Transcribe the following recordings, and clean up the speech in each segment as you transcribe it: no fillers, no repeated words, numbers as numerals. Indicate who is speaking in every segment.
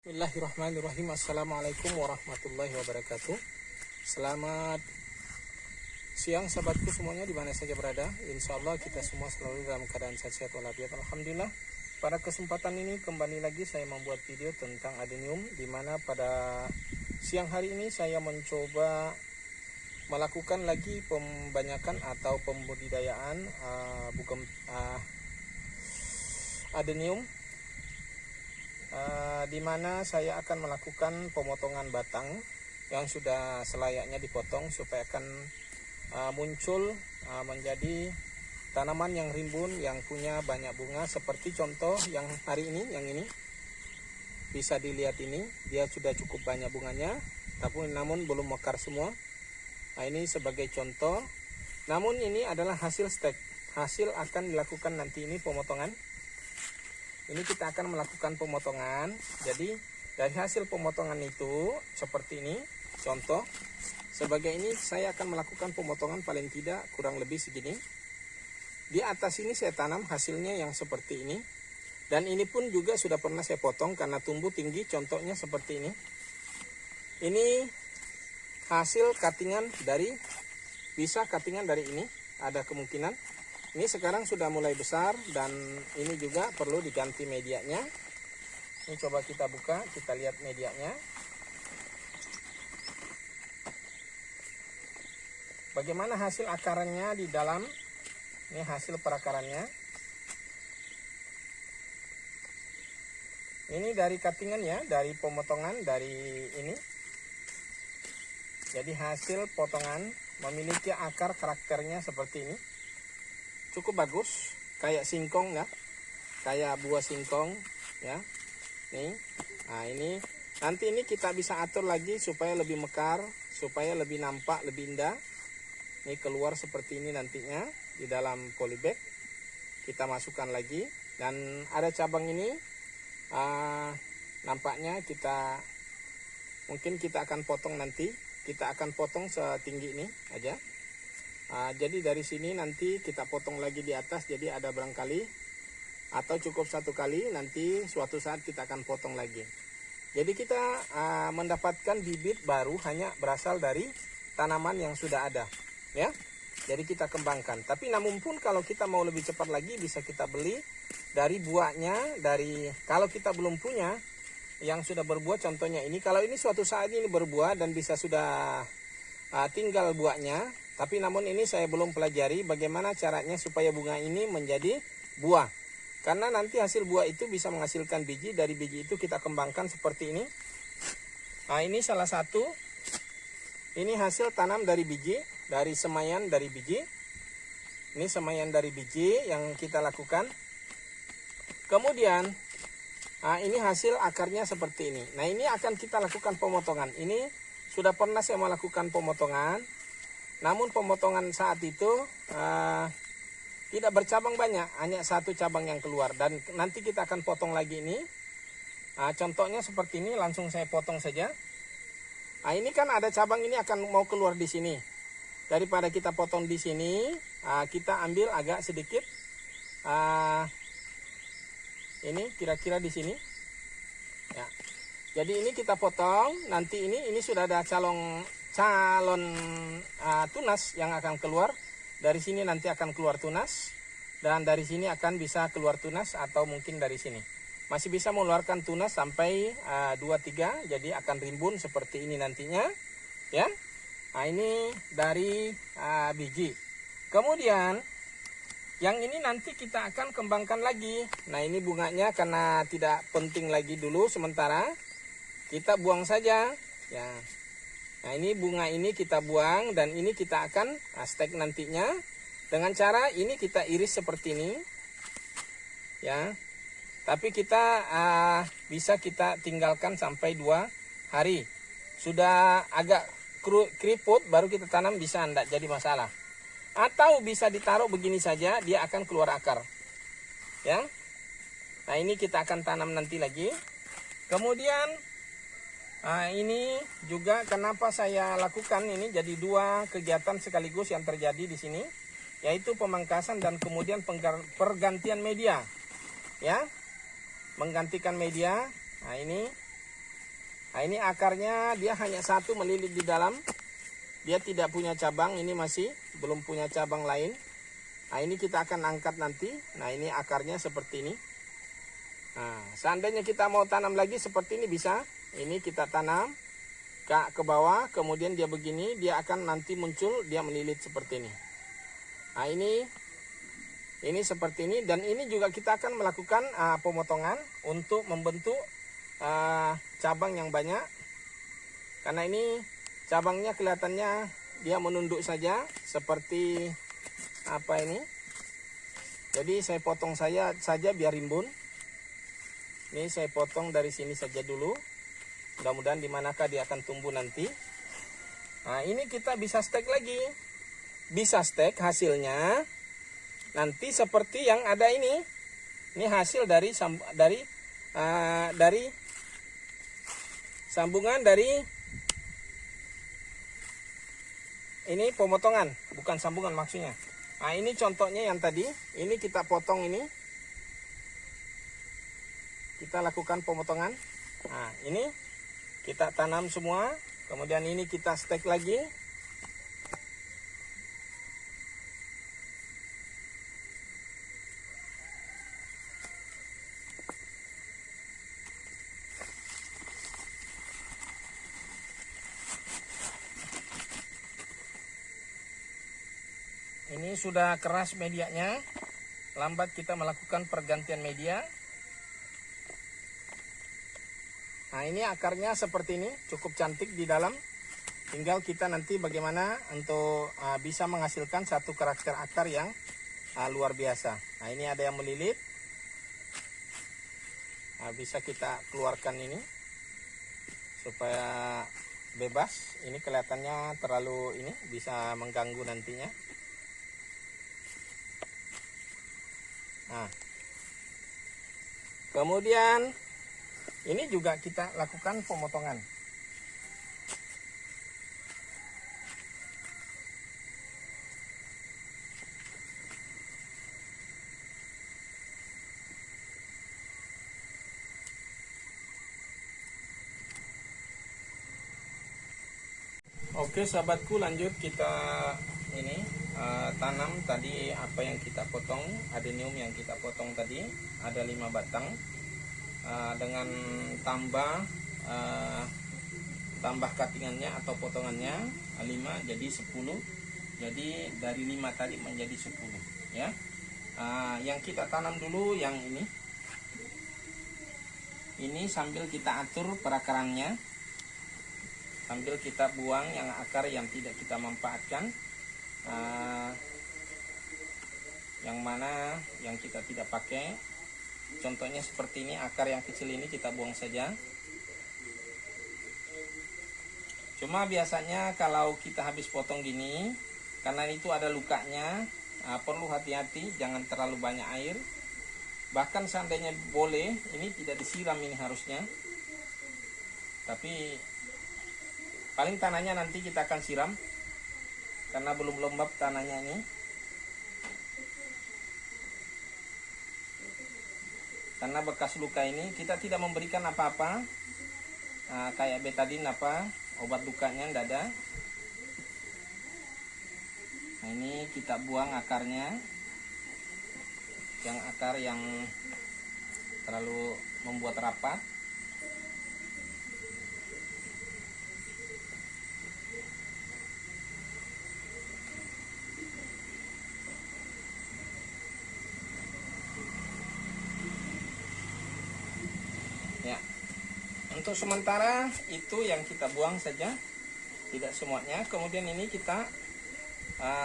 Speaker 1: Bismillahirrahmanirrahim. Assalamualaikum warahmatullahi wabarakatuh. Selamat siang sahabatku semuanya di mana saja berada. Insya Allah kita semua selalu dalam keadaan sehat walafiat. Alhamdulillah. Pada kesempatan ini kembali lagi saya membuat video tentang adenium, di mana pada siang hari ini saya mencoba melakukan lagi pembanyakan atau pembudidayaan adenium. Di mana saya akan melakukan pemotongan batang yang sudah selayaknya dipotong supaya akan muncul menjadi tanaman yang rimbun yang punya banyak bunga, seperti contoh yang hari ini, yang ini bisa dilihat, ini dia sudah cukup banyak bunganya tapi namun belum mekar semua. Nah, ini sebagai contoh, namun ini adalah hasil stek, hasil akan dilakukan nanti ini pemotongan. Ini kita akan melakukan pemotongan. Jadi dari hasil pemotongan itu seperti ini. Contoh sebagai ini saya akan melakukan pemotongan paling tidak kurang lebih segini. Di atas ini saya tanam hasilnya yang seperti ini. Dan ini pun juga sudah pernah saya potong karena tumbuh tinggi, contohnya seperti ini. Ini hasil cuttingan dari, bisa cuttingan dari ini, ada kemungkinan. Ini sekarang sudah mulai besar dan ini juga perlu diganti medianya. Ini coba kita buka, kita lihat medianya. Bagaimana hasil akarannya di dalam? Ini hasil perakarannya. Ini dari cuttingan ya, dari pemotongan dari ini. Jadi hasil potongan memiliki akar karakternya seperti ini. Cukup bagus, kayak singkong ya, kayak buah singkong ya. Nih, nah ini nanti ini kita bisa atur lagi supaya lebih mekar, supaya lebih nampak, lebih indah. Ini keluar seperti ini nantinya di dalam polybag. Kita masukkan lagi dan ada cabang ini. Nampaknya mungkin kita akan potong nanti. Kita akan potong setinggi ini aja. Jadi dari sini nanti kita potong lagi di atas, jadi ada barangkali atau cukup satu kali, nanti suatu saat kita akan potong lagi. Jadi kita mendapatkan bibit baru hanya berasal dari tanaman yang sudah ada ya. Jadi kita kembangkan. Tapi namun pun kalau kita mau lebih cepat lagi bisa kita beli dari buahnya, dari kalau kita belum punya yang sudah berbuah, contohnya ini. Kalau ini suatu saat ini berbuah dan bisa sudah tinggal buahnya. Tapi namun ini saya belum pelajari bagaimana caranya supaya bunga ini menjadi buah. Karena nanti hasil buah itu bisa menghasilkan biji. Dari biji itu kita kembangkan seperti ini. Nah, ini salah satu. Ini hasil tanam dari biji, dari semaian dari biji. Ini semaian dari biji yang kita lakukan. Kemudian ini hasil akarnya seperti ini. Nah, ini akan kita lakukan pemotongan. Ini sudah pernah saya melakukan pemotongan. Namun pemotongan saat itu tidak bercabang banyak, hanya satu cabang yang keluar. Dan nanti kita akan potong lagi ini. Contohnya seperti ini, langsung saya potong saja. Nah, ini kan ada cabang ini akan mau keluar di sini. Daripada kita potong di sini, kita ambil agak sedikit. Ini kira-kira di sini. Ya. Jadi ini kita potong. Nanti ini sudah ada calon tunas yang akan keluar. Dari sini nanti akan keluar tunas, dan dari sini akan bisa keluar tunas, atau mungkin dari sini masih bisa mengeluarkan tunas sampai 2-3, jadi akan rimbun seperti ini nantinya ya. Nah, ini dari biji. Kemudian yang ini nanti kita akan kembangkan lagi. Nah, ini bunganya karena tidak penting lagi dulu sementara, kita buang saja ya. Nah, ini bunga ini kita buang, dan ini kita akan stek nantinya dengan cara ini kita iris seperti ini ya. Tapi kita bisa kita tinggalkan sampai 2 hari. Sudah agak keriput baru kita tanam, bisa enggak jadi masalah. Atau bisa ditaruh begini saja, dia akan keluar akar ya. Nah, ini kita akan tanam nanti lagi. Kemudian ini juga kenapa saya lakukan ini jadi 2 kegiatan sekaligus yang terjadi di sini, yaitu pemangkasan dan kemudian pergantian media ya. Menggantikan media. Nah, ini Nah, ini akarnya dia hanya satu melilit di dalam. Dia tidak punya cabang, ini masih belum punya cabang lain. Nah, ini kita akan angkat nanti. Nah, ini akarnya seperti ini. Nah, seandainya kita mau tanam lagi seperti ini bisa. Ini kita tanam ke bawah, kemudian dia begini, dia akan nanti muncul, dia melilit seperti ini. Nah, ini seperti ini, dan ini juga kita akan melakukan pemotongan untuk membentuk cabang yang banyak. Karena ini cabangnya kelihatannya dia menunduk saja seperti apa ini. Jadi saya potong saja biar rimbun. Ini saya potong dari sini saja dulu. Mudah-mudahan dimanakah dia akan tumbuh nanti. Nah, ini kita bisa stek lagi. Bisa stek hasilnya nanti seperti yang ada ini. Ini hasil dari sambungan dari ini pemotongan, bukan sambungan maksudnya. Nah, ini contohnya yang tadi. Ini kita potong ini. Kita lakukan pemotongan. Nah, ini kita tanam semua. Kemudian ini kita stek lagi. Ini sudah keras medianya. Lambat kita melakukan pergantian media. Nah, ini akarnya seperti ini, cukup cantik di dalam. Tinggal kita nanti bagaimana untuk bisa menghasilkan satu karakter akar yang luar biasa. Nah, ini ada yang melilit. Nah, bisa kita keluarkan ini supaya bebas. Ini kelihatannya terlalu ini bisa mengganggu nantinya. Nah, kemudian ini juga kita lakukan pemotongan. Oke sahabatku, lanjut kita ini tanam tadi apa yang kita potong, adenium yang kita potong tadi ada 5 batang. Dengan tambah cuttingannya atau potongannya 5 jadi 10. Jadi dari 5 tadi menjadi 10 ya. Yang kita tanam dulu yang ini sambil kita atur perakarannya, sambil kita buang yang akar yang tidak kita manfaatkan, yang mana yang kita tidak pakai. Contohnya seperti ini, akar yang kecil ini kita buang saja. Cuma biasanya kalau kita habis potong gini, karena itu ada lukanya, perlu hati-hati, jangan terlalu banyak air. Bahkan seandainya boleh, ini tidak disiram ini harusnya. Tapi paling tanahnya nanti kita akan siram, karena belum lembab tanahnya ini. Karena bekas luka ini kita tidak memberikan apa-apa, kayak betadin obat lukanya tidak ada. Nah, ini kita buang akarnya, yang akar yang terlalu membuat rapat. Ya, untuk sementara itu yang kita buang saja, tidak semuanya. Kemudian ini kita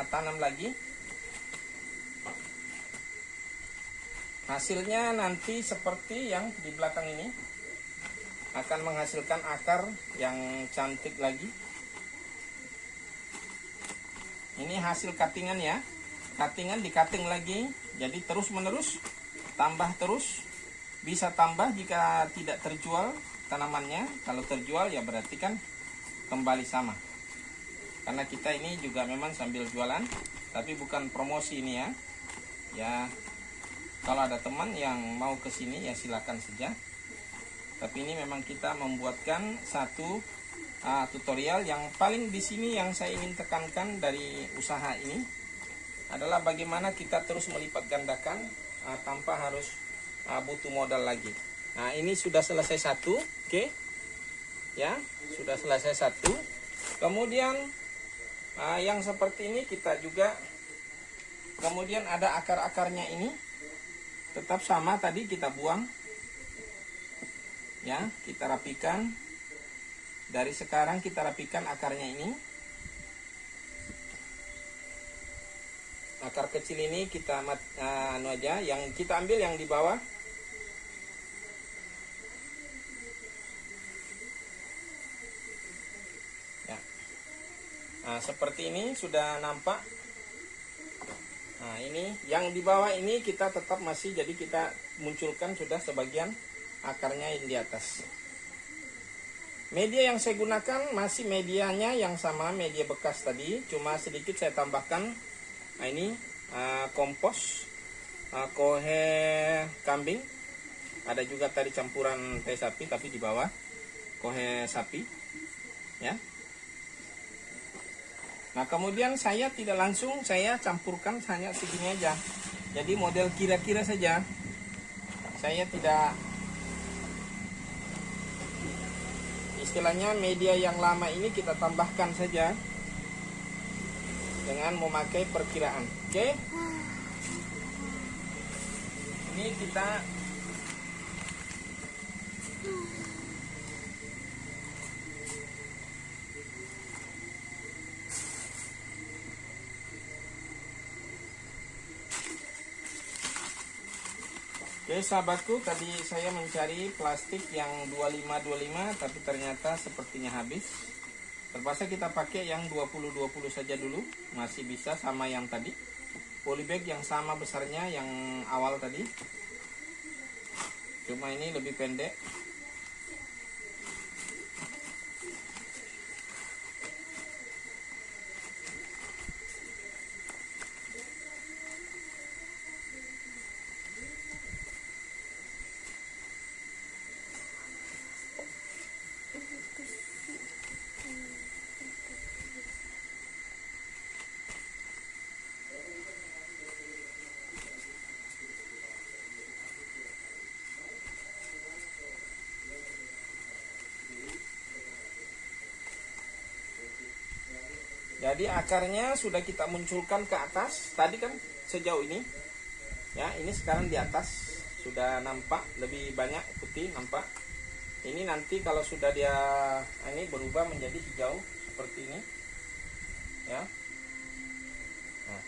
Speaker 1: tanam lagi. Hasilnya nanti seperti yang di belakang ini, akan menghasilkan akar yang cantik lagi. Ini hasil cuttingan ya, cuttingan di cutting lagi, jadi terus menerus, tambah terus. Bisa tambah jika tidak terjual tanamannya. Kalau terjual ya berarti kan kembali sama. Karena kita ini juga memang sambil jualan, tapi bukan promosi ini ya. Ya, kalau ada teman yang mau ke sini ya silakan saja. tapi ini memang kita membuatkan satu tutorial. Yang paling di sini yang saya ingin tekankan dari usaha ini adalah bagaimana kita terus melipat gandakan tanpa harus butuh modal lagi. Nah, ini sudah selesai satu, oke. Ya, sudah selesai satu. Kemudian yang seperti ini kita juga, kemudian ada akar-akarnya ini tetap sama tadi, kita buang. Ya, kita rapikan. Dari sekarang kita rapikan akarnya ini. Akar kecil ini kita aja, yang kita ambil yang di bawah. Ya. Nah, seperti ini sudah nampak. Nah, ini yang di bawah ini kita tetap masih, jadi kita munculkan sudah sebagian akarnya yang di atas. Media yang saya gunakan masih medianya yang sama, media bekas tadi, cuma sedikit saya tambahkan. Nah, ini kompos kohe kambing, ada juga tadi campuran teh sapi, tapi di bawah kohe sapi, ya. Nah, kemudian saya tidak langsung saya campurkan, hanya segini aja. Jadi model kira-kira saja. Saya tidak, istilahnya media yang lama ini kita tambahkan saja dengan memakai perkiraan. Oke. Ini kita Oke, sahabatku, tadi saya mencari plastik yang 25-25, tapi ternyata sepertinya habis. Terpaksa kita pakai yang 20-20 saja dulu, masih bisa sama yang tadi. Polybag yang sama besarnya yang awal tadi, cuma ini lebih pendek. Jadi akarnya sudah kita munculkan ke atas. Tadi kan sejauh ini, ya, ini sekarang di atas sudah nampak lebih banyak putih, nampak. Ini nanti kalau sudah dia ini berubah menjadi hijau seperti ini, ya. Nah.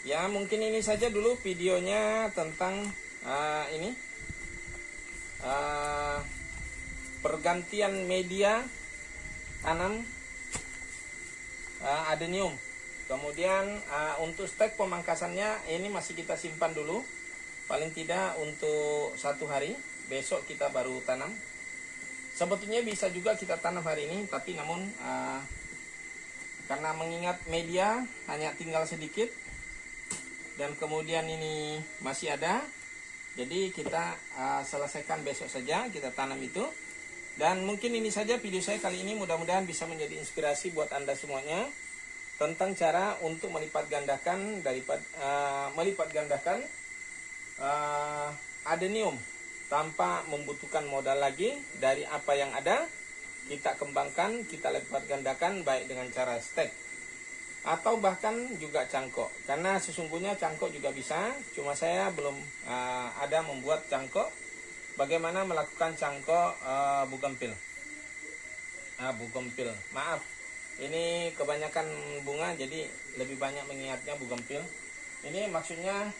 Speaker 1: Ya, mungkin ini saja dulu videonya tentang ini pergantian media tanam adenium. Kemudian untuk stek pemangkasannya ini masih kita simpan dulu, paling tidak untuk 1 hari. Besok kita baru tanam. Sebetulnya bisa juga kita tanam hari ini, tapi namun karena mengingat media hanya tinggal sedikit dan kemudian ini masih ada, jadi kita selesaikan besok saja, kita tanam itu. Dan mungkin ini saja video saya kali ini, mudah-mudahan bisa menjadi inspirasi buat Anda semuanya tentang cara untuk melipat gandakan adenium tanpa membutuhkan modal lagi. Dari apa yang ada kita kembangkan, kita lipat gandakan, baik dengan cara stek atau bahkan juga cangkok. Karena sesungguhnya cangkok juga bisa, cuma saya belum ada membuat cangkok. Bagaimana melakukan cangkok bugenvil? Bugenvil. Maaf, ini kebanyakan bunga, jadi lebih banyak mengingatnya bugenvil. Ini maksudnya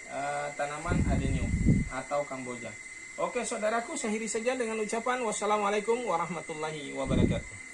Speaker 1: tanaman adenium atau kamboja. Oke, saudaraku, saya akhiri saja dengan ucapan wassalamualaikum warahmatullahi wabarakatuh.